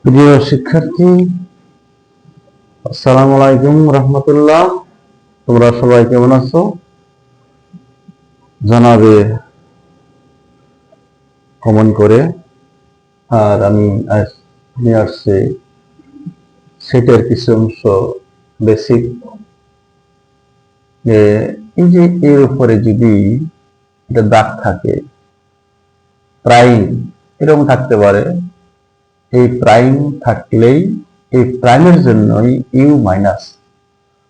প্রিয় শিক্ষার্থী, আসসালামু আলাইকুম রহমতুল্লাহ। তোমরা সবাই কেমন আছো জানাবে কমেন্ট করে। আর আমি আজ নিয়ে আসছি সেটের কিছু অংশ বেসিক। এই যে এর উপরে যদি এটা দাগ থাকে, প্রাইম এরকম থাকতে পারে। এই প্রাইম থাকলেই এই প্রাইমের জন্যই ইউ মাইনাস,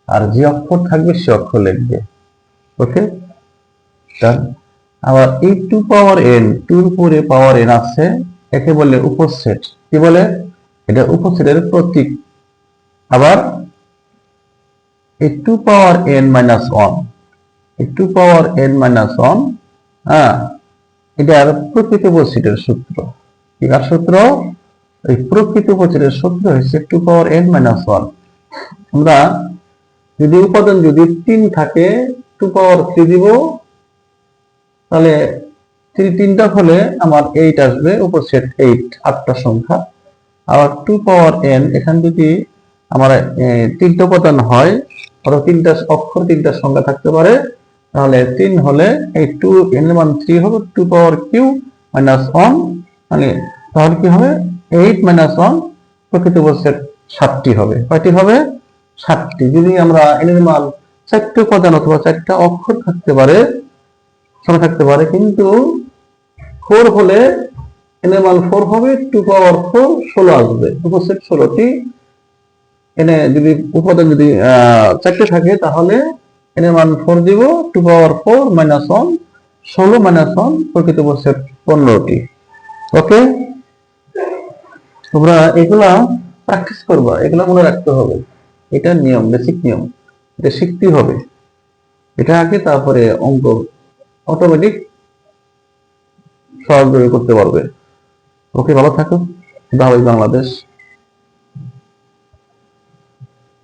আর যে অক্ষর থাকবে সে অক্ষর লিখবে। ওকে, আবার এই টু পাওয়ার এন, টুর উপরে পাওয়ার এন আছে, একে বলে উপসেট। কি বলে? এটা উপসেটের প্রতীক। আবার এই টু পাওয়ার এন মাইনাস ওয়ান, এই টু পাওয়ার এন মাইনাস ওয়ান, হ্যাঁ, এটার প্রকৃত উপসেটের সূত্র। কি কার সূত্র? এই প্রকৃত উপসেটের সূত্র হচ্ছে টু পাওয়ার এন মাইনাস ওয়ান। আমরা যদি উপাদান যদি 3 থাকে, টু পাওয়ার 3 দিব, তাহলে 3টা হলে আমার 8 আসবে, উপসেট 8, 8টা সংখ্যা। আবার টু পাওয়ার এন, এখানে যদি আমার 3টা উপাদান হয়, অথবা 3টা অক্ষর 3টা সংখ্যা থাকতে পারে, তাহলে 3 হলে এই টু এন এর মান 3 হবে, টু পাওয়ার কিউ মাইনাস 1, মানে তাহলে কি হবে? 8 মাইনাস 1, প্রকৃত উপসেট 7টি হবে। কয়টি হবে? 7টি। যদি আমরা এন এর মান 4টা উপাদান অথবা 4টা অক্ষর থাকতে পারে, কিন্তু 4 হলে এন এর মান 4 হবে, টু পাওয়ার 4 16 আসবে, উপসেট 16টি। এনে যদি উপাদান যদি 4টে থাকে, তাহলে এন এর মান 4 দিব, টু পাওয়ার 4 মাইনাস 1, 16 মাইনাস 1, প্রকৃত উপসেট 15টি। ওকে, তোমরা এগুলা প্র্যাকটিস করবা, এগুলা মনে রাখতে হবে। এটা নিয়ম, বেসিক নিয়ম, এটা শিখতে হবে। এটা আগে, তারপরে অঙ্ক অটোমেটিক সহজভাবে করতে পারবে। ওকে, ভালো থাকো। বাংলাদেশ।